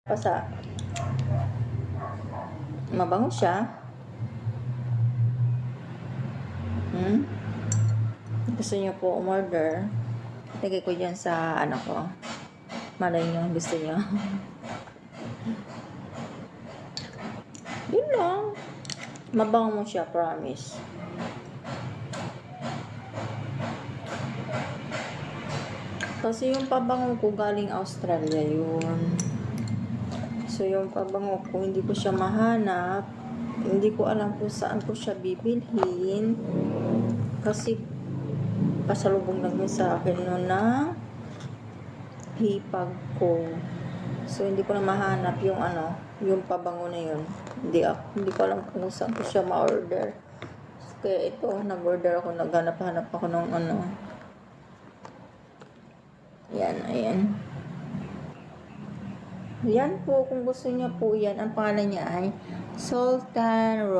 Basta, mabango siya. Gusto niyo po umorder, lagay ko dyan sa ano ko. Malay nyo, gusto niyo. Yun lang. Mabango mo siya, promise. Kasi yung pabango ko galing Australia yun. So yung pabango ko, hindi ko siya mahanap. Hindi ko alam kung saan ko siya bibilhin. Kasi pasalubong lang yun sa akin noon na hipag ko. So hindi ko na mahanap yung ano, yung pabango na yun. Hindi ko alam kung saan ko siya ma-order. Kaya ito, nag-order ako, naghanap-hanap ako ng ano. Yan, ayan. Yan po, kung gusto niya po yan, ang pangalan niya ay Sultan